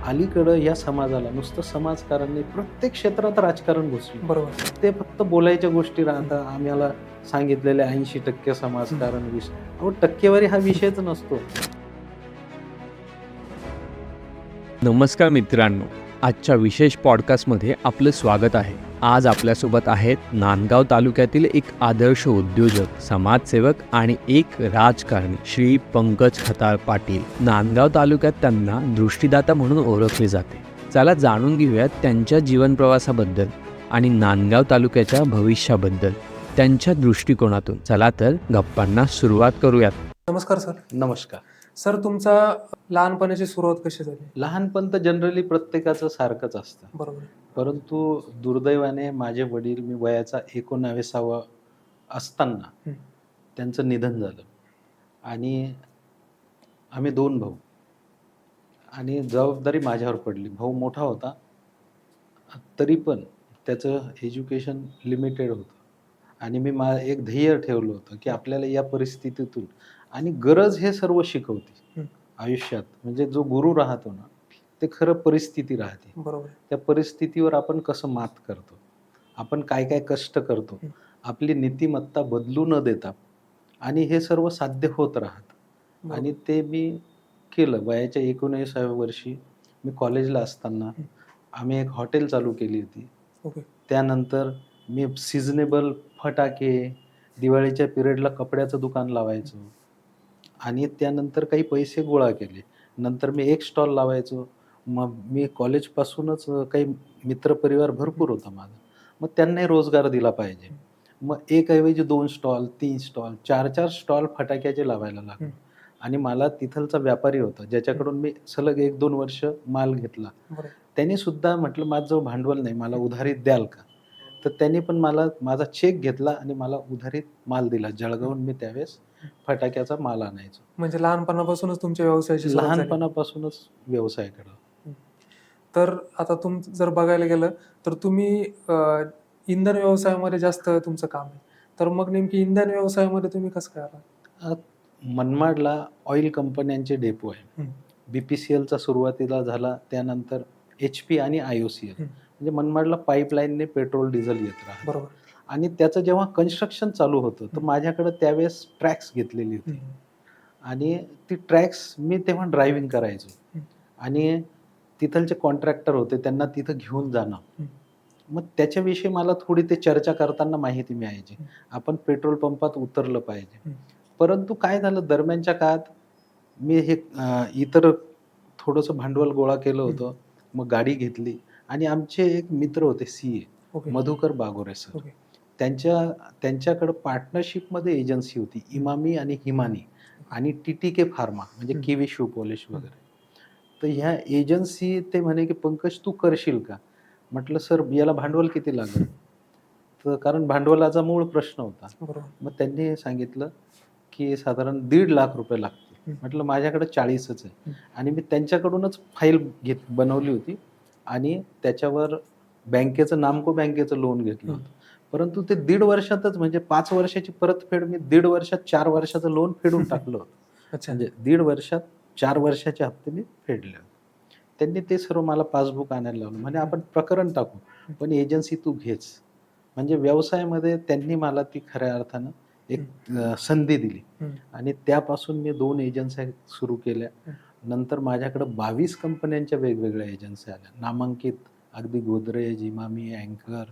अलीकडं या समाजाला नुसतं समाजकारण नाही, प्रत्येक क्षेत्रात राजकारण घुसलं. बरोबर. ते फक्त बोलायच्या गोष्टी राहतात. आम्हाला सांगितलेले 80% समाजकारण विषय. अहो, टक्केवारी हा विषयच नसतो. नमस्कार मित्रांनो, आजच्या विशेष पॉडकास्टमध्ये आपलं स्वागत आहे. आज आपल्यासोबत आहेत नांदगाव तालुक्यातील एक आदर्श उद्योजक, समाजसेवक आणि एक राजकारणी श्री पंकज खताळ पाटील. नांदगाव तालुक्यात त्यांना दृष्टीदाता म्हणून ओळखले जाते. चला जाणून घेऊयात त्यांच्या जीवन प्रवासाबद्दल आणि नांदगाव तालुक्याच्या भविष्याबद्दल त्यांच्या दृष्टिकोनातून. चला तर गप्पांना सुरुवात करूयात. नमस्कार सर. नमस्कार. सर, तुमचा लहानपणाची सुरुवात कशी झाली? लहानपण तर जनरली प्रत्येकाचं सारखंच असतं. बरोबर. परंतु दुर्दैवाने माझे वडील, मी वयाचा 19वा असताना त्यांचं निधन झालं. आणि आम्ही 2 भाऊ आणि जबाबदारी माझ्यावर पडली. भाऊ मोठा होता, तरी पण त्याचं एज्युकेशन लिमिटेड होतं. आणि मी एक ध्येय ठेवलं होतं की आपल्याला या परिस्थितीतून, आणि गरज हे सर्व शिकवते आयुष्यात. म्हणजे जो गुरु राहतो ना, ते खरं परिस्थिती राहते. बरोबर. त्या परिस्थितीवर आपण कसं मात करतो, आपण काय काय कष्ट करतो, आपली नीतिमत्ता बदलू न देता, आणि हे सर्व साध्य होत राहत. आणि ते मी केलं. वयाच्या 19व्या वर्षी मी कॉलेजला असताना आम्ही एक हॉटेल चालू केली होती. ओके. त्यानंतर मी सिजनेबल फटाके, दिवाळीच्या पिरियडला कपड्याचं दुकान लावायचो. आणि त्यानंतर काही पैसे गोळा केले. नंतर मी एक स्टॉल लावायचो. मग मी कॉलेजपासूनच काही मित्रपरिवार भरपूर होता माझा. मग त्यांनाही रोजगार दिला पाहिजे. मग एक ऐवजी 2 स्टॉल, 3 स्टॉल, 4-4 स्टॉल फटाक्याचे लावायला लागलो. आणि मला तिथलचा व्यापारी होता, ज्याच्याकडून मी सलग 1-2 वर्ष माल घेतला. त्याने सुद्धा म्हटलं, माझं भांडवल नाही, मला उधारीत द्याल का? तर त्यांनी पण मला माझा चेक घेतला आणि मला उधारीत माल दिला. जळगावून मी त्यावेळेस फटाक्याचा माल आणायचो. म्हणजे लहानपणापासूनच तुमच्या व्यवसायाची सुरुवात झाली. लहानपणापासूनच व्यवसाय केला. तर आता जर बघायला गेलं तर तुम्ही इंधन व्यवसायामध्ये जास्त तुमचं काम आहे. तर मग नेमकी इंधन व्यवसायामध्ये तुम्ही कसं काय आला? मनमाडला ऑइल कंपन्यांचे डेपो आहे. BPCLचा सुरुवातीला झाला, त्यानंतर HP आणि IOCL. म्हणजे मनमाडला पाईपलाईनने पेट्रोल डिझेल येत राहतं. बरोबर. आणि त्याचं जेव्हा कन्स्ट्रक्शन चालू होतं, तर माझ्याकडे त्यावेळेस ट्रॅक्स घेतलेली होती. आणि ती ट्रॅक्स मी तेव्हा ड्रायव्हिंग करायचो. आणि तिथलचे कॉन्ट्रॅक्टर होते, त्यांना तिथं घेऊन जाणं. मग त्याच्याविषयी मला थोडी ते चर्चा करताना माहिती मिळायची. आपण पेट्रोल पंपात उतरलं पाहिजे. परंतु काय झालं, दरम्यानच्या काळात मी हे इतर थोडंसं भांडवल गोळा केलं होतं. मग गाडी घेतली. आणि आमचे एक मित्र होते CA, मधुकर बागोरे सर. त्यांच्याकडे पार्टनरशिपमध्ये एजन्सी होती, इमामी आणि हिमानी आणि TTK फार्मा, म्हणजे किवी शू पॉलिश वगैरे. तर ह्या एजन्सी ते म्हणे की पंकज तू करशील का? म्हटलं सर, याला भांडवल किती लागेल? तर कारण भांडवलाचा मूळ प्रश्न होता. मग त्यांनी सांगितलं की साधारण ₹1.5 लाख लागतील. म्हटलं माझ्याकडे 40च आहे. आणि मी त्यांच्याकडूनच फाईल बनवली होती. आणि त्याच्यावर नामको बँकेचं लोन घेतलं होतं. परंतु ते 1.5 वर्षातच, म्हणजे 5 वर्षाची परतफेड मी 1.5 वर्षात 4 वर्षाचं लोन फेडून टाकलं होतं. म्हणजे 1.5 वर्षात 4 वर्षाचे हप्ते मी फेडले होते. त्यांनी ते सर्व मला पासबुक आणायला लावलं. म्हणजे आपण प्रकरण टाकू, पण एजन्सी तू घेच. म्हणजे व्यवसायामध्ये त्यांनी मला ती खऱ्या अर्थानं एक संधी दिली. आणि त्यापासून मी 2 एजन्स्या सुरू केल्या. नंतर माझ्याकडे 22 कंपन्यांच्या वेगवेगळ्या एजन्स्या आल्या. नामांकित, अगदी गोदरेज, इमामी, अँकर,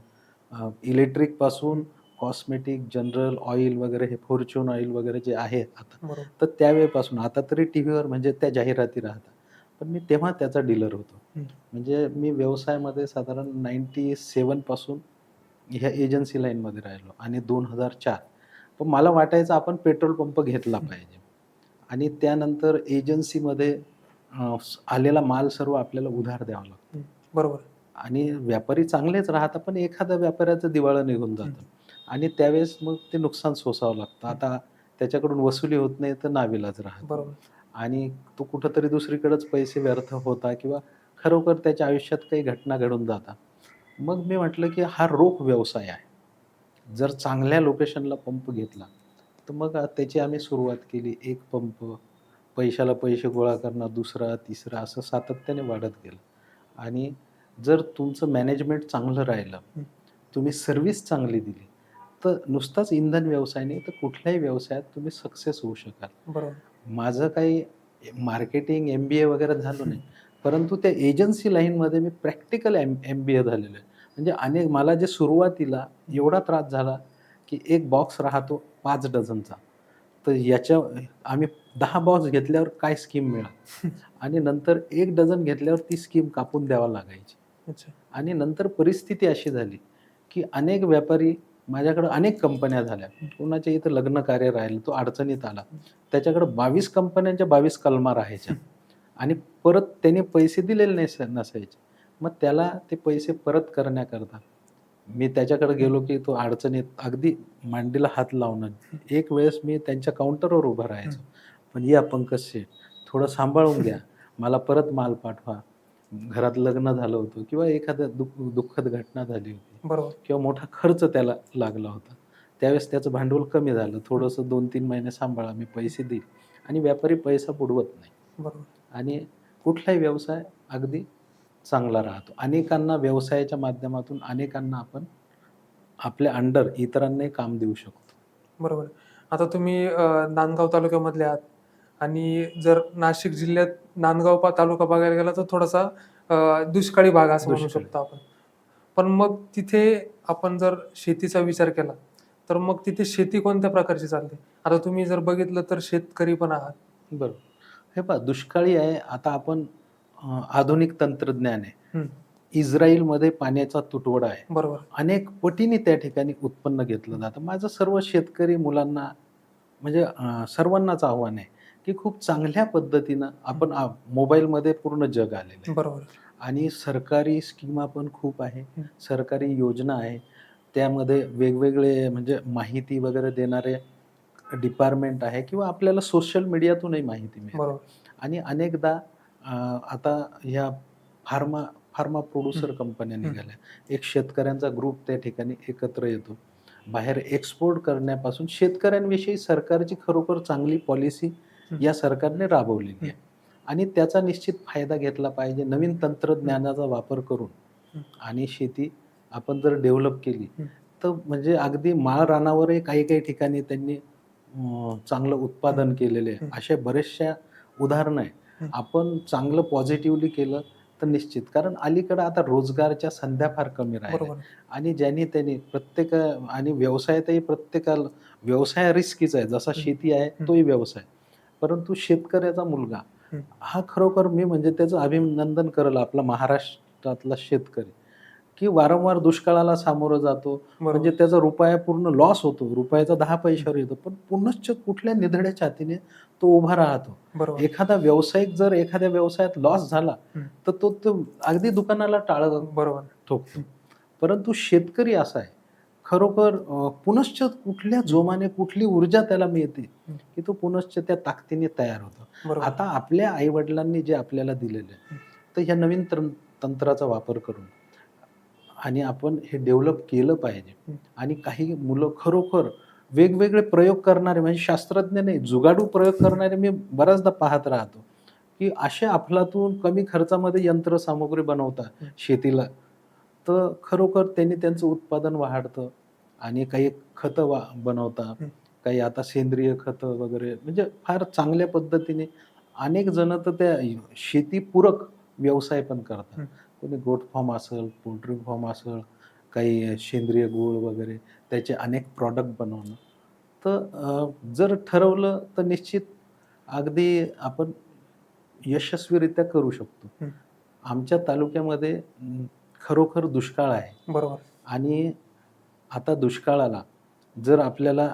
इलेक्ट्रिकपासून कॉस्मेटिक, जनरल, ऑइल वगैरे, हे फॉर्च्यून ऑइल वगैरे जे आहे आता, तर त्यावेळेपासून आता तरी टीव्हीवर म्हणजे त्या जाहिराती राहतात. पण मी तेव्हा त्याचा डीलर होतो. म्हणजे मी व्यवसायामध्ये साधारण 97 पासून ह्या एजन्सी लाईनमध्ये राहिलो. आणि 2004 पण मला वाटायचं आपण पेट्रोल पंप घेतला पाहिजे. आणि त्यानंतर एजन्सीमध्ये आलेला माल सर्व आपल्याला उधार द्यावा लागतो. बरोबर. आणि व्यापारी चांगलेच राहतात, पण एखाद्या व्यापाऱ्याचं दिवाळं निघून जातं. आणि त्यावेळेस मग ते नुकसान सोसावं लागतं. आता त्याच्याकडून वसुली होत नाही, तर नाविलाज राहतो. बरोबर. आणि तो कुठंतरी दुसरीकडेच पैसे व्यर्थ होता, किंवा खरोखर त्याच्या आयुष्यात काही घटना घडून जातात. मग मी म्हटलं की हा रोख व्यवसाय आहे. जर चांगल्या लोकेशनला पंप घेतला, तर मग त्याची आम्ही सुरुवात केली. एक पंप, पैशाला पैसे गोळा करणं, दुसरा, तिसरा असं सातत्याने वाढत गेलं. आणि जर तुमचं मॅनेजमेंट चांगलं राहिलं, तुम्ही सर्व्हिस चांगली दिली, तर नुसताच इंधन व्यवसाय नाही, तर कुठल्याही व्यवसायात तुम्ही सक्सेस होऊ शकाल. बरोबर. माझं काही मार्केटिंग MBA वगैरे झालं नाही, परंतु त्या एजन्सी लाईनमध्ये मी प्रॅक्टिकल MBA झालेलो आहे. म्हणजे मला जे सुरुवातीला एवढा त्रास झाला, की एक बॉक्स राहतो 5 डझनचा. तर याच्या आम्ही 10 बॉक्स घेतल्यावर काय स्कीम मिळाल आणि नंतर 1 डझन घेतल्यावर ती स्कीम कापून द्यावी लागायची. अच्छा. आणि नंतर परिस्थिती अशी झाली, की अनेक व्यापारी माझ्याकडे अनेक कंपन्या झाल्या. कोणाच्या इथं लग्न कार्य राहिलं, तो अडचणीत आला. त्याच्याकडे 22 कंपन्यांच्या 22 कलमा राहायच्या आणि परत त्याने पैसे दिलेले नसायचे. मग त्याला ते पैसे परत करण्याकरता मी त्याच्याकडे गेलो, की तो अडचणीत अगदी मांडीला हात लावणं. एक वेळेस मी त्यांच्या काउंटरवर उभं राहायचो. पण या पंकज शेठ, थोडं सांभाळून घ्या. मला परत माल पाठवा. घरात लग्न झालं होतं किंवा एखादं दुःखद घटना झाली होती बरोबर. किंवा मोठा खर्च त्याला लागला होता. त्यावेळेस त्याचं भांडवल कमी झालं. थोडंसं 2-3 महिने सांभाळा, मी पैसे देईल. आणि व्यापारी पैसा बुडवत नाही. बरोबर. आणि कुठलाही व्यवसाय अगदी चांगला राहतो. अनेकांना व्यवसायाच्या माध्यमातून अनेकांना आपण आपल्या अंडर इतरांनाही काम देऊ शकतो. बरोबर. आता तुम्ही नांदगाव तालुक्यामधले आहात आणि जर नाशिक जिल्ह्यात नांदगाव तालुका बघायला गेला तर थोडासा दुष्काळी भाग असं म्हणू दुष्काळी. शकतो आपण. पण मग तिथे आपण जर शेतीचा विचार केला, तर मग तिथे शेती कोणत्या प्रकारची चालते? आता तुम्ही जर बघितलं तर शेतकरी पण आहात. बरोबर. हे पहा, दुष्काळी आहे. आता आपण आधुनिक तंत्रज्ञान आहे. हं. इस्रायलमध्ये पाण्याचा तुटवडा आहे. बरोबर. अनेक पटीने त्या ठिकाणी उत्पन्न घेतलं जातं. माझं सर्व शेतकरी मुलांना म्हणजे सर्वांनाच आव्हान आहे, की खूप चांगल्या पद्धतीनं आपण मोबाईलमध्ये पूर्ण जग आलेलं आहे. बरोबर. आणि सरकारी स्कीमा पण खूप आहे. हं. सरकारी योजना आहे. त्यामध्ये वेगवेगळे म्हणजे माहिती वगैरे देणारे डिपार्टमेंट आहे किंवा आपल्याला सोशल मीडियातूनही माहिती मिळते. बरोबर. आणि अनेकदा आता ह्या फार्मा प्रोड्युसर कंपन्या निघाल्या. एक शेतकऱ्यांचा ग्रुप त्या ठिकाणी एकत्र येतो. बाहेर एक्सपोर्ट करण्यापासून शेतकऱ्यांविषयी सरकारची खरोखर चांगली पॉलिसी या सरकारने राबवलेली आहे. आणि त्याचा निश्चित फायदा घेतला पाहिजे. नवीन तंत्रज्ञानाचा वापर करून आणि शेती आपण जर डेव्हलप केली, तर म्हणजे अगदी माळ रानावरही काही ठिकाणी त्यांनी चांगलं उत्पादन केलेले आहे. अशा बऱ्याचशा उदाहरणं आहे. आपण चांगलं पॉझिटिव्हली केलं तर निश्चित. कारण अलीकडं आता रोजगारच्या संध्या फार कमी राहिल्या बरोबर. आणि ज्यांनी प्रत्येक आणि व्यवसायातही प्रत्येकाला व्यवसाय रिस्कीचा आहे. जसा शेती आहे तोही व्यवसाय. परंतु शेतकऱ्याचा मुलगा हा खरोखर मी म्हणजे त्याचं अभिनंदन करेल, आपला महाराष्ट्रातला शेतकरी, की वारंवार दुष्काळाला सामोरं जातो. म्हणजे त्याचा रुपया पूर्ण लॉस होतो. रुपयाचा 10 पैशावर येतो. पण पुनश्च कुठल्या निधड्या छातीने तो उभा राहतो. बरोबर. एखादा व्यावसायिक जर एखाद्या व्यवसायात लॉस झाला, तर तो अगदी दुकानाला टाळं बरोबर. ठोकतो. परंतु शेतकरी असा आहे, खरोखर पुनश्च कुठल्या जोमाने कुठली ऊर्जा त्याला मिळते, की तो पुनश्च त्या ताकदीने तयार होतो. बरोबर. आता आपल्या आई-वडिलांनी जे आपल्याला दिलेलं आहे, तर ह्या नवीन तंत्राचा वापर करून आणि आपण हे डेव्हलप केलं पाहिजे. आणि काही मुलं खरोखर वेगवेगळे प्रयोग करणारे म्हणजे शास्त्रज्ञ नाही, जुगाडू प्रयोग करणारे मी बऱ्याचदा पाहत राहतो, की असे अफलातून कमी खर्चामध्ये यंत्रसामुग्री बनवतात शेतीला. तर खरोखर त्यांनी त्यांचं उत्पादन वाढतं आणि काही खतं बनवतात. काही आता सेंद्रिय खतं वगैरे म्हणजे फार चांगल्या पद्धतीने अनेक जण तर त्या शेतीपूरक व्यवसाय पण करतात. कोणी गोट फार्म असेल, पोल्ट्री फार्म असेल, काही सेंद्रिय गूळ वगैरे त्याचे अनेक प्रॉडक्ट बनवणं. तर जर ठरवलं तर निश्चित अगदी आपण यशस्वीरित्या करू शकतो. आमच्या तालुक्यामध्ये खरोखर दुष्काळ आहे. बरोबर. आणि आता दुष्काळाला जर आपल्याला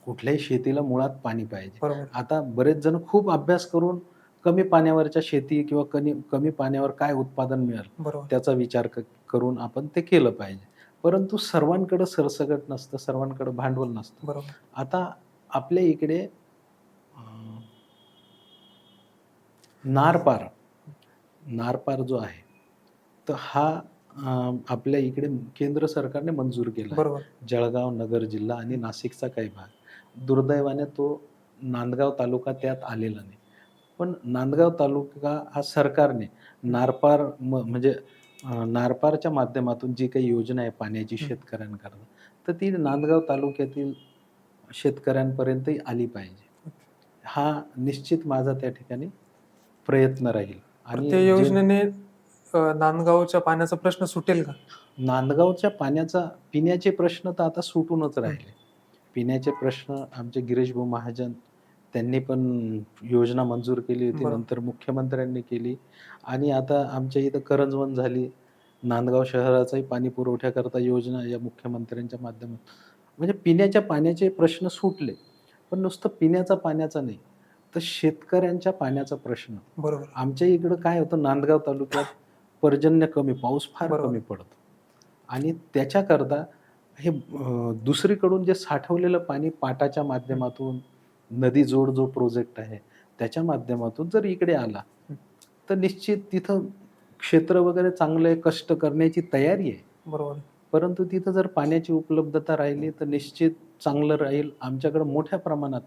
कुठल्याही शेतीला मुळात पाणी पाहिजे. बरोबर. आता बरेच जण खूप अभ्यास करून कमी पाण्यावरच्या शेती किंवा कमी पाण्यावर काय उत्पादन मिळेल बरोबर. त्याचा विचार करून आपण ते केलं पाहिजे. परंतु सर्वांकडे सरसकट नसतं, सर्वांकडे भांडवल नसतं. बरोबर. आता आपल्या इकडे नारपार जो आहे, तर हा आपल्या इकडे केंद्र सरकारने मंजूर केला. बरोबर. जळगाव, नगर जिल्हा आणि नाशिकचा काही भाग. दुर्दैवाने तो नांदगाव तालुका त्यात आलेला नाही. पण नांदगाव तालुका हा सरकारने म्हणजे नारपारच्या माध्यमातून जी काही योजना आहे पाण्याची शेतकऱ्यांकरता, तर ती नांदगाव तालुक्यातील शेतकऱ्यांपर्यंतही आली पाहिजे. हा निश्चित माझा त्या ठिकाणी प्रयत्न राहील. तर त्या योजनेने नांदगावच्या पाण्याचा प्रश्न सुटेल का? नांदगावच्या पिण्याचे प्रश्न तर आता सुटूनच राहिले. पिण्याचे प्रश्न आमचे गिरीश भाऊ महाजन त्यांनी पण योजना मंजूर केली होती. बरोबर. नंतर मुख्यमंत्र्यांनी केली आणि आता आमच्या इथं करंजवन झाली. नांदगाव शहराचाही पाणी पुरवठ्याकरता योजना या मुख्यमंत्र्यांच्या माध्यमातून म्हणजे पिण्याच्या पाण्याचे प्रश्न सुटले. पण नुसतं पिण्याचा पाण्याचा नाही, तर शेतकऱ्यांच्या पाण्याचा प्रश्न. बरोबर. आमच्या इकडं काय होतं, नांदगाव तालुक्यात पर्जन्य कमी, पाऊस फार बरोबर. कमी पडतो आणि त्याच्याकरता हे दुसरीकडून जे साठवलेलं पाणी पाटाच्या माध्यमातून नदी जोड जो प्रोजेक्ट आहे त्याच्या माध्यमातून जर इकडे आला तर निश्चित तिथं क्षेत्र वगैरे चांगलं आहे, कष्ट करण्याची तयारी आहे. बरोबर. परंतु तिथं जर पाण्याची उपलब्धता राहिली तर निश्चित चांगलं राहील. आमच्याकडे मोठ्या प्रमाणात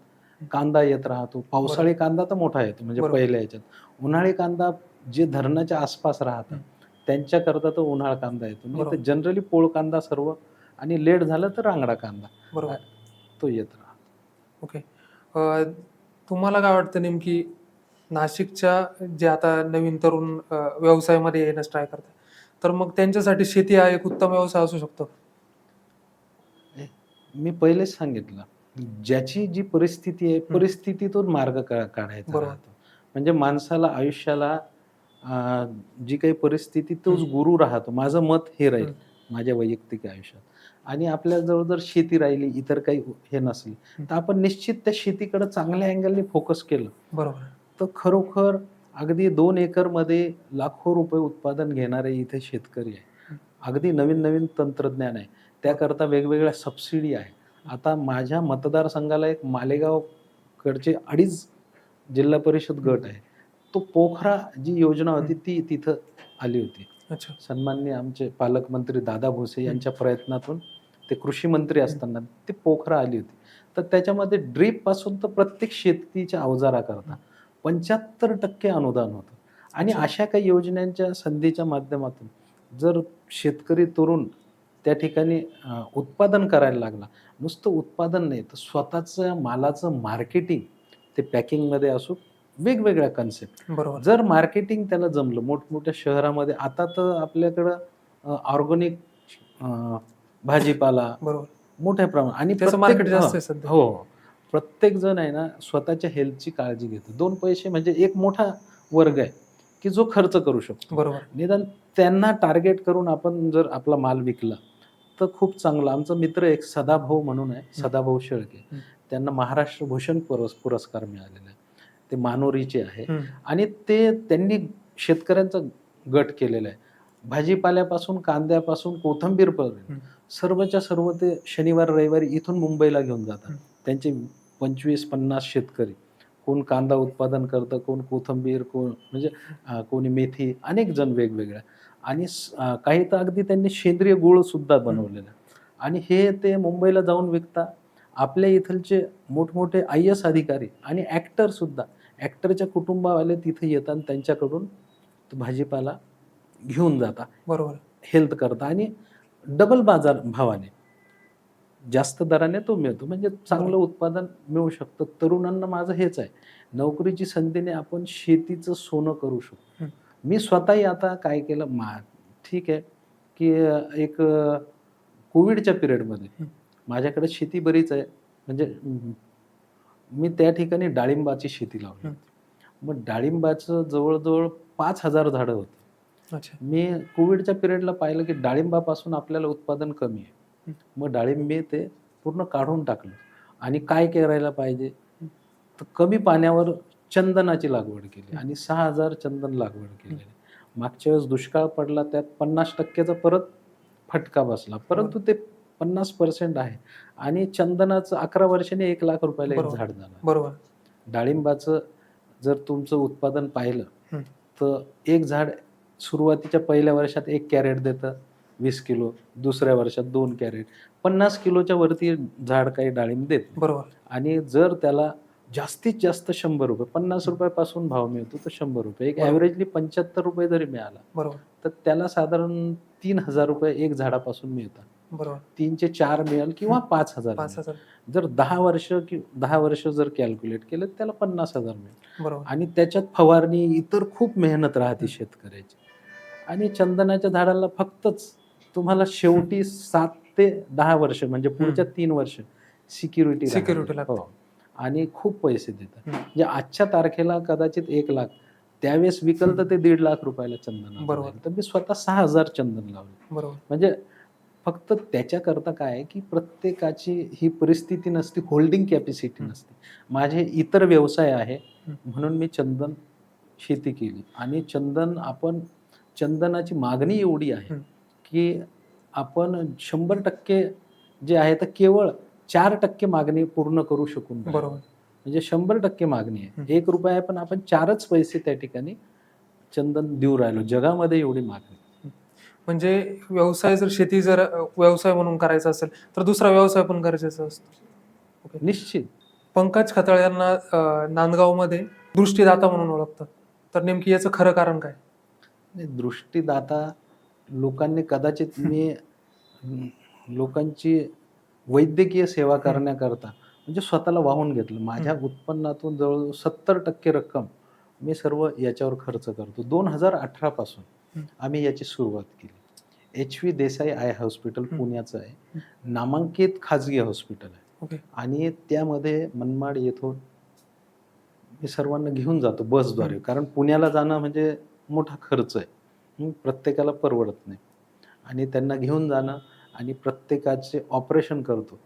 कांदा येत राहतो. पावसाळी कांदा तर मोठा येतो म्हणजे बरोबर. पहिल्या याच्यात. उन्हाळी कांदा जे धरणाच्या आसपास राहतात त्यांच्याकरता तो उन्हाळा कांदा येतो. नाही तर बरोबर. जनरली पोळ कांदा सर्व आणि लेट झालं तर रांगडा कांदा बरोबर. तो येत राहतो. ओके. तुम्हाला काय वाटतं नेमकी नाशिकच्या जे आता नवीन तरुण व्यवसायामध्ये येण्यास ट्राय करतात, तर मग त्यांच्यासाठी शेती हा एक उत्तम व्यवसाय असू शकतो? मी पहिलेच सांगितलं, ज्याची जी परिस्थिती आहे परिस्थितीतून मार्ग काढायचा बरोबर. राहतो. म्हणजे माणसाला आयुष्याला जी काही परिस्थिती तोच गुरु राहतो. माझं मत हे राहील माझ्या वैयक्तिक आयुष्यात. आणि आपल्या जवळ जर शेती राहिली, इतर काही हे नसली, तर आपण निश्चित त्या शेतीकडे चांगल्या अँगलने फोकस केलं बरोबर. तर खरोखर अगदी 2 एकरमध्ये लाखो रुपये उत्पादन घेणारे इथे शेतकरी आहे. अगदी नवीन नवीन तंत्रज्ञान आहे. त्याकरता वेगवेगळ्या सबसिडी आहे. आता माझ्या मतदारसंघाला एक मालेगावकडचे 2.5 जिल्हा परिषद गट आहे. तो पोखरा जी योजना होती ती तिथं आली होती. अच्छा. सन्माननीय आमचे पालकमंत्री दादा भुसे यांच्या प्रयत्नातून ते कृषी मंत्री असताना ते पोखरा आली होती. तर त्याच्यामध्ये ड्रीप पासून तर प्रत्येक शेतीच्या अवजाराकरता 75% अनुदान होतं. आणि अच्छा. अशा काही योजनांच्या संधीच्या माध्यमातून जर शेतकरी तरुण त्या ठिकाणी उत्पादन करायला लागला, नुसतं उत्पादन नाही तर स्वतःच्या मालाचं मार्केटिंग, ते पॅकिंगमध्ये असो, वेगवेगळ्या कन्सेप्ट. बरोबर. जर मार्केटिंग त्याला जमलं मोठमोठ्या शहरामध्ये, आता तर आपल्याकडं ऑर्गॅनिक भाजीपाला बरोबर. मोठ्या प्रमाणात आणि त्याचं मार्केट जास्त आहे सध्या. हो, प्रत्येक जण आहे ना स्वतःच्या हेल्थची काळजी घेतो. 2 पैसे म्हणजे एक मोठा वर्ग आहे की जो खर्च करू शकतो. बरोबर. निदान त्यांना टार्गेट करून आपण जर आपला माल विकला तर खूप चांगलं. आमचा मित्र एक सदाभाऊ म्हणून आहे, सदाभाऊ शेळके. त्यांना महाराष्ट्र भूषण पुरस्कार मिळालेला आहे. ते मानोरीचे आहे आणि त्यांनी शेतकऱ्यांचा गट केलेला आहे. भाजीपाल्यापासून, कांद्यापासून, कोथिंबीरपर्यंत सर्वच्या सर्व ते शनिवार रविवारी इथून मुंबईला घेऊन जातात. त्यांचे 25-50 शेतकरी, कोण कांदा उत्पादन करतं, कोण कोथिंबीर, कोण म्हणजे कोणी मेथी, अनेक जण वेगवेगळ्या. आणि काही तर अगदी त्यांनी सेंद्रिय गूळ सुद्धा बनवलेला आणि हे ते मुंबईला जाऊन विकतात. आपल्या इथलचे मोठमोठे IAS अधिकारी आणि ॲक्टर सुद्धा, ॲक्टरच्या कुटुंबावाले तिथे येतात, त्यांच्याकडून तो भाजीपाला घेऊन जातात. बरोबर. हेल्थ करता आणि डबल बाजार भावाने, जास्त दराने तो मिळतो. म्हणजे चांगलं उत्पादन मिळू शकतं. तरुणांना माझं हेच आहे, नोकरीची संधीने आपण शेतीचं सोनं करू शकतो. मी स्वतःही आता काय केलं, ठीक आहे की एक कोविडच्या पिरियडमध्ये माझ्याकडे शेती बरीच आहे. म्हणजे मी त्या ठिकाणी डाळिंबाची शेती लावली. मग डाळिंबाचं जवळजवळ 5,000 झाडं होती. अच्छा. मी कोविडच्या पिरियडला पाहिलं की डाळिंबापासून आपल्याला उत्पादन कमी आहे. मग डाळिंब मी ते पूर्ण काढून टाकलं आणि काय करायला पाहिजे, तर कमी पाण्यावर चंदनाची लागवड केली आणि 6,000 चंदन लागवड केलेली. मागच्या वेळेस दुष्काळ पडला, त्यात 50% परत फटका बसला, परंतु ते 50% आहे आणि चंदनाचं 11 वर्षांनी 1 लाख रुपयाला एक झाड झालं. बरोबर. डाळिंबाचं जर तुमचं उत्पादन पाहिलं तर एक झाड सुरुवातीच्या पहिल्या वर्षात 1 कॅरेट देतं 20 किलो, दुसऱ्या वर्षात 2 कॅरेट, 50 किलोच्या वरती झाड काही डाळिंब देत. बरोबर. आणि जर त्याला जास्तीत जास्त 100 रुपये, 50 रुपयापासून भाव मिळतो तर 100 रुपये, एक बरोबर. ॲव्हरेजली 75 रुपये जरी मिळाला बरोबर. तर त्याला साधारण 3,000 रुपये एक झाडापासून मिळतात. बरोबर. 3चे 4 मिळेल किंवा 5,000 मिळेल. 5,000. जर 10 वर्ष जर कॅल्क्युलेट केलं तर त्याला 50,000 मिळेल. बरोबर. आणि त्याच्यात फवारणी इतर खूप मेहनत राहते शेतकऱ्याची. आणि चंदनाच्या झाडाला फक्तच तुम्हाला शेवटी 7 ते 10 वर्ष म्हणजे पुढच्या 3 वर्ष सिक्युरिटी लागते. हो. आणि खूप पैसे देतात. हम्म. म्हणजे आजच्या तारखेला कदाचित 1,00,000, त्यावेळेस विकल तर ते 1,50,000 रुपयाला चंदन बरोबर. तर मी स्वतः 6,000 चंदन लावले. बरोबर. म्हणजे फक्त त्याच्याकरता काय आहे, की प्रत्येकाची ही परिस्थिती नसते, होल्डिंग कॅपॅसिटी नसते. माझे इतर व्यवसाय आहे म्हणून मी चंदन शेती केली. आणि चंदनाची मागणी एवढी आहे की आपण 100% जे आहे तर केवळ 4% मागणी पूर्ण करू शकून राहिलो. बरोबर. म्हणजे 100% मागणी आहे. 1 रुपया आहे पण आपण 4च पैसे त्या ठिकाणी चंदन देऊ राहिलो. जगामध्ये एवढी मागणी. म्हणजे व्यवसाय जर शेती जर व्यवसाय म्हणून करायचा असेल तर दुसरा व्यवसाय पण गरजेचा असतो. निश्चित. पंकज खताळ यांना नांदगावमध्ये दृष्टीदाता म्हणून ओळखतात. तर नेमकी याचं खरं कारण काय? नाही, दृष्टीदाता लोकांनी कदाचित मी लोकांची वैद्यकीय सेवा करण्याकरता म्हणजे स्वतःला वाहून घेतलं. माझ्या उत्पन्नातून जवळजवळ 70% रक्कम मी सर्व याच्यावर खर्च करतो. 2018 पासून आम्ही याची सुरुवात केली. HV देसाई आय हॉस्पिटल पुण्याचं आहे. नामांकित खाजगी हॉस्पिटल आहे. ओके. आणि त्यामध्ये मनमाड येथून मी सर्वांना घेऊन जातो बसद्वारे. कारण पुण्याला जाणं म्हणजे मोठा खर्च आहे. प्रत्येकाला परवडत नाही. आणि त्यांना घेऊन जाणं आणि प्रत्येकाचे ऑपरेशन करतो.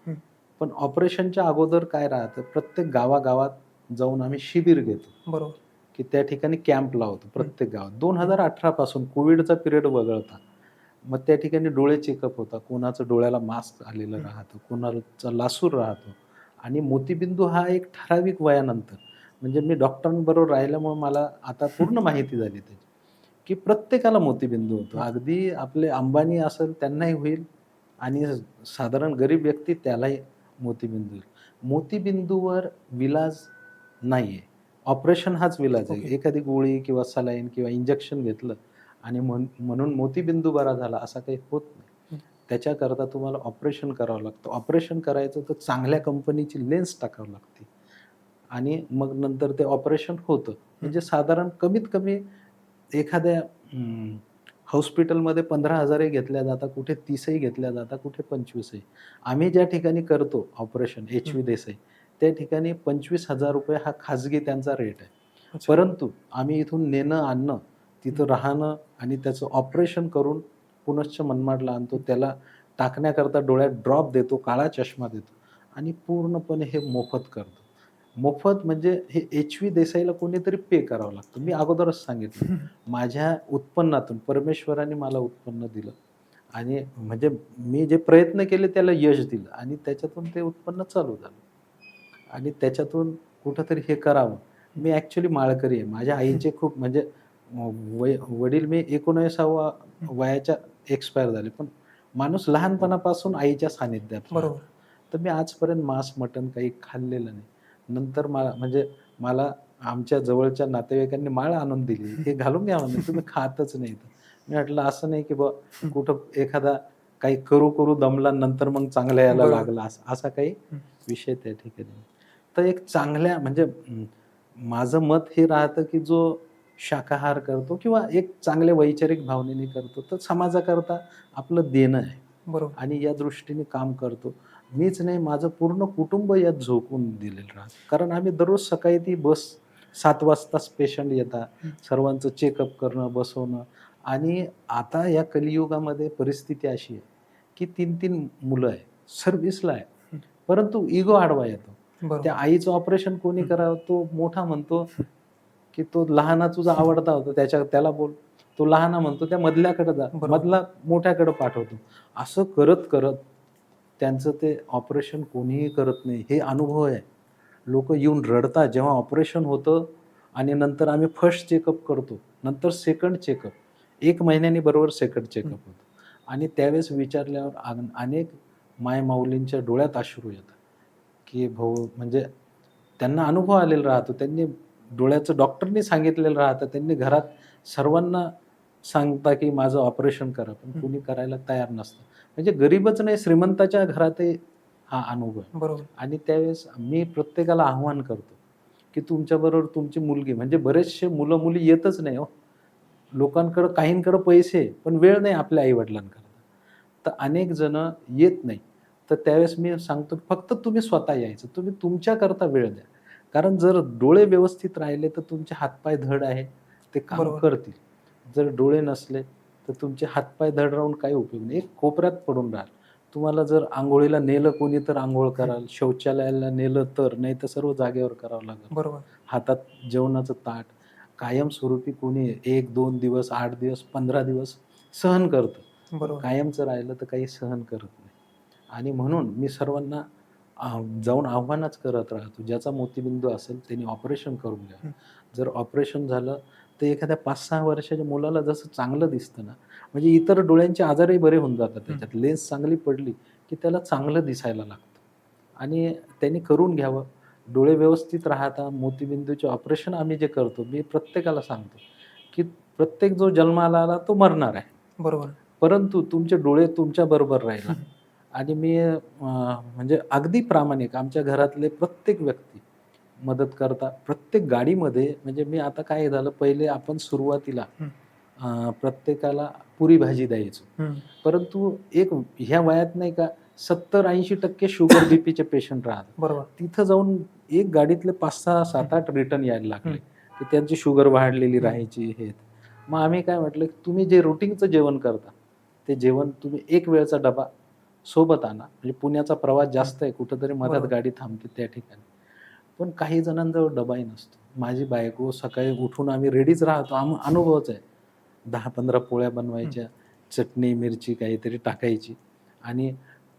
पण ऑपरेशनच्या अगोदर काय राहतं, प्रत्येक गावागावात जाऊन आम्ही शिबिर घेतो. बरोबर. की त्या ठिकाणी कॅम्प लावतो प्रत्येक गावात. 2018 पासून कोविडचा पिरियड वगळता मग त्या ठिकाणी डोळे चेकअप होता. कोणाचं डोळ्याला मास्क आलेलं राहतं, कोणाचा लासूर राहतो. आणि मोतीबिंदू हा एक ठराविक वयानंतर म्हणजे मी डॉक्टरांबरोबर राहिल्यामुळे मला आता पूर्ण माहिती झाली त्याची, की प्रत्येकाला मोतीबिंदू होतो. अगदी आपले अंबानी असेल त्यांनाही होईल आणि साधारण गरीब व्यक्ती त्यालाही मोतीबिंदू होईल. मोतीबिंदूवर विलाज नाहीये. ऑपरेशन हाच विलाज आहे. एखादी गोळी किंवा सलाईन किंवा इंजेक्शन घेतलं आणि म्हणून मोतीबिंदू बरा झाला असं काही होत नाही. त्याच्याकरता तुम्हाला ऑपरेशन करावं लागतं. ऑपरेशन करायचं तर चांगल्या कंपनीची लेन्स टाकावी लागते आणि मग नंतर ते ऑपरेशन होतं. म्हणजे साधारण कमीत कमी एखाद्या हॉस्पिटलमध्ये 15,000 घेतल्या जातात, कुठे 30ही घेतल्या जातात, कुठे 25ही. आम्ही ज्या ठिकाणी करतो ऑपरेशन HV देसाई त्या ठिकाणी 25,000 रुपये हा खाजगी त्यांचा रेट आहे. परंतु आम्ही इथून नेणं आणणं, तिथं राहणं आणि त्याचं ऑपरेशन करून पुनश्च मनमाडला आणतो. त्याला टाकण्याकरता डोळ्यात ड्रॉप देतो, काळा चष्मा देतो आणि पूर्णपणे हे मोफत करतो. मोफत म्हणजे हे HV देसाईला कोणीतरी पे करावं लागतं. मी अगोदरच सांगितलं माझ्या उत्पन्नातून परमेश्वराने मला उत्पन्न दिलं आणि म्हणजे मी जे प्रयत्न केले त्याला यश दिलं आणि त्याच्यातून ते उत्पन्न चालू झालं. आणि त्याच्यातून कुठंतरी हे करावं. मी ॲक्च्युली माळकरी आहे. माझ्या आईचे खूप म्हणजे वडील मी 19व्या वयाच्या एक्सपायर झाले. पण माणूस लहानपणापासून आईच्या सानिध्यात. बरोबर. तर मी आजपर्यंत मांस मटण काही खाल्लेलं नाही. नंतर मला आमच्या जवळच्या नातेवाईकांनी माळ आणून दिली. हे घालून घ्या म्हणे, तुम्ही खातच नाही. मी म्हटलं असं नाही की कुठं एखादा काही करू दमला नंतर मग चांगल्या यायला लागला असा काही विषय त्या ठिकाणी. तर एक चांगल्या म्हणजे माझं मत हे राहतं की जो शाकाहार करतो किंवा एक चांगल्या वैचारिक भावनेने करतो तर समाजाकरता आपलं देणं आहे. बरोबर. आणि या दृष्टीने काम करतो. मीच नाही, माझं पूर्ण कुटुंब यात झोकून दिलेलं राहतं. कारण आम्ही दररोज सकाळी ती बस 7 वाजताच पेशंट येतात, सर्वांचं चेकअप करणं, बसवणं. आणि आता या कलियुगामध्ये परिस्थिती अशी आहे की 3-3 मुलं आहे, सर्व्हिसला आहे, परंतु इगो आडवा येतो. त्या आईचं ऑपरेशन कोणी करावं, तो मोठा म्हणतो की तो लहाना तुझा आवडता होता त्याला बोल. तो लहाना म्हणतो त्या मधल्याकडे जा, मधला मोठ्याकडे पाठवतो. असं करत करत त्यांचं ते ऑपरेशन कोणीही करत नाही. हे अनुभव आहे. लोक येऊन रडतात जेव्हा ऑपरेशन होतं आणि नंतर आम्ही फर्स्ट चेकअप करतो, नंतर सेकंड चेकअप, 1 महिन्याने बरोबर सेकंड चेकअप होतं. आणि त्यावेळेस विचारल्यावर अनेक मायमाऊलींच्या डोळ्यात अश्रू येतात की भाऊ म्हणजे त्यांना अनुभव आलेला राहतो. त्यांनी डोळ्याचं डॉक्टरनी सांगितलेलं राहतं. त्यांनी घरात सर्वांना सांगता की माझं ऑपरेशन करा, पण कोणी करायला तयार नसतं. म्हणजे गरीबच नाही, श्रीमंताच्या घरातही हा अनुभव आहे. बरोबर. आणि त्यावेळेस मी प्रत्येकाला आव्हान करतो, की तुमच्याबरोबर तुमची मुलगी, म्हणजे बरेचसे मुलं-मुली येतच नाही हो. लोकांकडं काहींकडे पैसे आहे, पण वेळ नाही आपल्या आई-वडिलांकरता. तर अनेक जण येत नाही. तर त्यावेळेस मी सांगतो, फक्त तुम्ही स्वतः यायचं. तुम्ही तुमच्याकरता वेळ द्या. कारण जर डोळे व्यवस्थित राहिले, तर तुमचे हातपाय धड आहे, ते काम बरोबर. करतील. जर डोळे नसले, तर तुमचे हातपाय धड राहून काही उपयोग नाही. एक कोपऱ्यात पडून राहाल. तुम्हाला जर अंघोळीला नेलं कोणी तर अंघोळ कराल, शौचालयाला नेलं तर, नाहीतर सर्व जागेवर करावं लागेल. बरोबर. हातात जेवणाचं ताट, कायमस्वरूपी कोणी 1, 2 दिवस, 8 दिवस, 15 दिवस सहन करतं. पण बरोबर. कायमचं राहिलं तर काही सहन करत नाही. आणि म्हणून मी सर्वांना जाऊन आव्हानच करत राहतो. ज्याचा मोतीबिंदू असेल त्याने ऑपरेशन करून घ्यावं. जर ऑपरेशन झालं तर एखाद्या 5-6 वर्षाच्या मुलाला जसं चांगलं दिसतं ना, म्हणजे इतर डोळ्यांचे आजारही बरे होऊन जातात त्याच्यात. लेन्स चांगली पडली की त्याला चांगलं दिसायला लागतं. आणि त्यांनी करून घ्यावं. डोळे व्यवस्थित राहता, मोतीबिंदूचे ऑपरेशन आम्ही जे करतो, मी प्रत्येकाला सांगतो, की प्रत्येक जो जन्माला आला तो मरणार आहे. बरोबर. परंतु तुमचे डोळे तुमच्याबरोबर राहिला. आणि मी म्हणजे अगदी प्रामाणिक आमच्या घरातले प्रत्येक व्यक्ती मदत करता. प्रत्येक गाडीमध्ये, म्हणजे मी आता काय झालं, पहिले आपण सुरुवातीला प्रत्येकाला पुरी भाजी द्यायचो. परंतु एक ह्या वयात नाही का 70-80% शुगर बीपीचे पेशंट राहतात. बरोबर. तिथं जाऊन एक गाडीतले 5-6, 7-8 रिटर्न यायला लागले, की त्यांची शुगर वाढलेली राहायची हे. मग आम्ही काय म्हटलं, की तुम्ही जे रुटीनचं जेवण करता, ते जेवण तुम्ही एक वेळचा डबा सोबत आणा. म्हणजे पुण्याचा प्रवास जास्त आहे, कुठेतरी मधात बरोबर. गाडी थांबते त्या ठिकाणी. पण काही जणांजवळ डबाही नसतो. माझी बायको सकाळी उठून आम्ही रेडीच राहतो. अनुभवच आहे. 10-15 पोळ्या बनवायच्या, चटणी, मिरची काहीतरी टाकायची आणि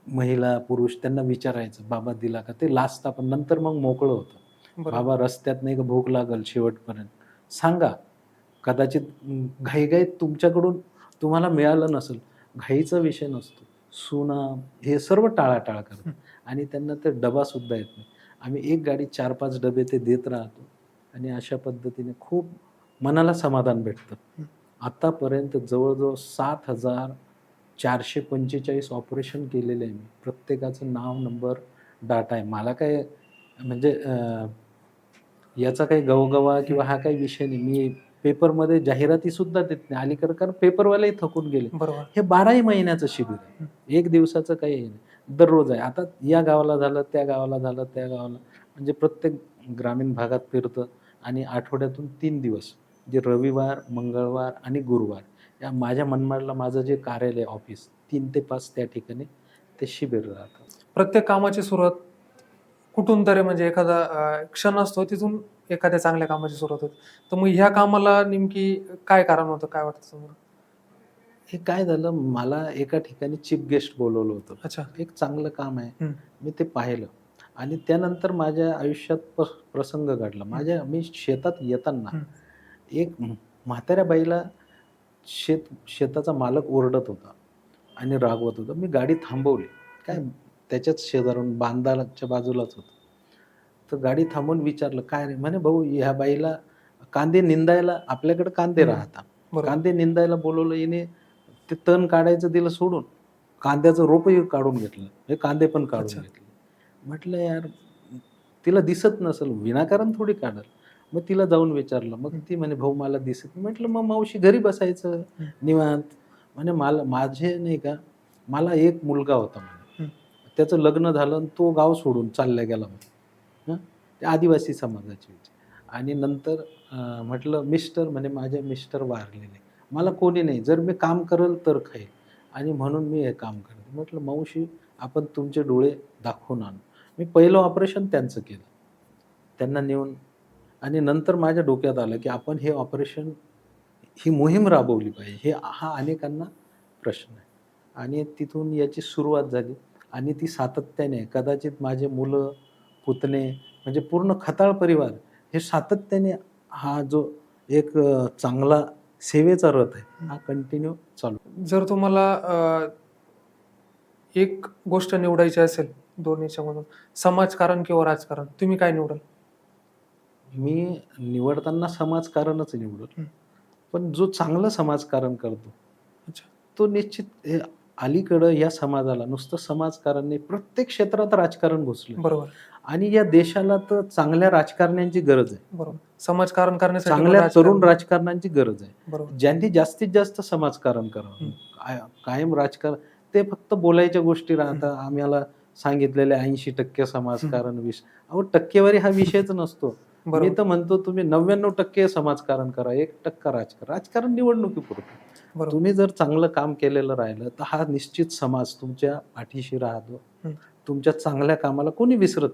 महिला, पुरुष त्यांना विचारायचं, "बाबा दिला का?" ते लाजता, पण नंतर मग मोकळं होतं. बरोबर. "बाबा रस्त्यात नाही का भूक लागल शेवटपर्यंत, सांगा." कदाचित घाईघाईत तुमच्याकडून तुम्हाला मिळालं नसेल. घाईचा विषय नसतो. सुना हे सर्व टाळाटाळ करतात आणि त्यांना ते डबासुद्धा येत नाही. आम्ही एक गाडी 4-5 डबे ते देत राहतो आणि अशा पद्धतीने खूप मनाला समाधान भेटतं. आतापर्यंत जवळ-जवळ 7,445 ऑपरेशन केलेले आहे मी. प्रत्येकाचं नाव, नंबर, डाटा आहे. मला काय म्हणजे याचा काही गवगवा किंवा हा काही विषय नाही. मी पेपरमध्ये जाहिरातीसुद्धा देत नाही अलीकडे, कारण पेपरवालेही थकून गेले. बरोबर. हे 12ही महिन्याचं शिबिर आहे. 1 दिवसाचं काही नाही. दररोज आहे. आता या गावाला झालं, त्या गावाला झालं, त्या गावाला, म्हणजे प्रत्येक ग्रामीण भागात फिरतं आणि आठवड्यातून 3 दिवस, जे रविवार, मंगळवार आणि गुरुवार, या माझ्या मनमाडला माझं जे कार्यालय ऑफिस 3 ते 5 त्या ठिकाणी ते शिबिर राहतं. प्रत्येक कामाची सुरुवात कुठून तरी, म्हणजे एखादा क्षण असतो तिथून एखाद्या चांगल्या कामाची सुरुवात होते. तर मग ह्या कामाला नेमकी काय कारण होतं? काय वाटतं तुम्हाला? हे काय झालं, मला एका ठिकाणी चीफ गेस्ट बोलवलं होतं. अच्छा. एक चांगलं काम आहे. हं. मी ते पाहिलं आणि त्यानंतर माझ्या आयुष्यात प्रसंग घडला. मी शेतात येताना एक म्हाताऱ्या बाईला शेताचा मालक ओरडत होता आणि रागवत होता. मी गाडी थांबवली. काय त्याच्याच शेजारून बांधाच्या बाजूलाच होतं. तर गाडी थांबवून विचारलं, "काय रे?" म्हणे, "भाऊ ह्या बाईला कांदे निंदायला, आपल्याकडे कांदे राहतात. बरोबर. कांदे निंदायला बोलवलं, हिने ते तण काढायचं दिलं सोडून, कांद्याचं रोपही काढून घेतलं. हे कांदे पण काढून अच्छा. घेतले." म्हटलं, "यार, तिला दिसत नसेल, विनाकारण थोडी काढेल." मग तिला जाऊन विचारलं. मग ती म्हणे, "भाऊ मला दिसत नाही." म्हटलं, "मग मावशी घरी बसायचं निवांत." म्हणे, "मला माझे नाही का, मला एक मुलगा होता म्हणे. त्याचं लग्न झालं आणि तो गाव सोडून चालला गेला म्हणे. हं. ते आदिवासी समाजाचे होते. आणि नंतर म्हटलं, "मिस्टर?" म्हणे, "माझे मिस्टर वारलेले. मला कोणी नाही. जर मी काम करेल तर खाईल आणि म्हणून मी हे काम करते." म्हटलं, "मावशी, आपण तुमचे डोळे दाखवून आणू." मी पहिलं ऑपरेशन त्यांचं केलं. त्यांना नेऊन आणि नंतर माझ्या डोक्यात आलं, की आपण हे ऑपरेशन, ही मोहीम राबवली पाहिजे. हा अनेकांना प्रश्न आहे. आणि तिथून याची सुरुवात झाली आणि ती सातत्याने, कदाचित माझे मुलं, पुतणे, म्हणजे पूर्ण खताळ परिवार हे सातत्याने, हा जो एक चांगला सेवेचा रथ आहे, हा कंटिन्यू चालू. जर तुम्हाला एक गोष्ट निवडायची असेल दोन याच्यामधून, समाजकारण किंवा राजकारण, तुम्ही काय निवडाल? मी निवडताना समाजकारणच निवडतो. हं. पण जो चांगलं समाजकारण करतो, अच्छा. तो निश्चित अलीकडं या समाजाला नुसतं समाजकारण नाही, प्रत्येक क्षेत्रात राजकारण घुसलं बरोबर, आणि या देशाला तर चांगल्या राजकारण्यांची गरज आहे. बरोबर. समाजकारण करण्यासाठी पण चांगल्या राजकारण. तरुण राजकारण्यांची गरज आहे. बरोबर. ज्यांनी जास्तीत जास्त समाजकारण करावं. हं. कायम राजकारण ते फक्त बोलायच्या गोष्टी राहतात. आम्हाला सांगितलेले 80% समाजकारण विषय. अहो, टक्केवारी हा विषयच नसतो. मी बरोबर, तर म्हणतो तुम्ही 99% समाजकारण करा, 1% राजकारण. राजकारण निवडणुकीपुरतं. बरोबर. तुम्ही जर चांगलं काम केलेलं राहिलं, तर हा निश्चित समाज तुमच्या पाठीशी राहतो. हं. तुमच्या चांगल्या कामाला कोणी विसरत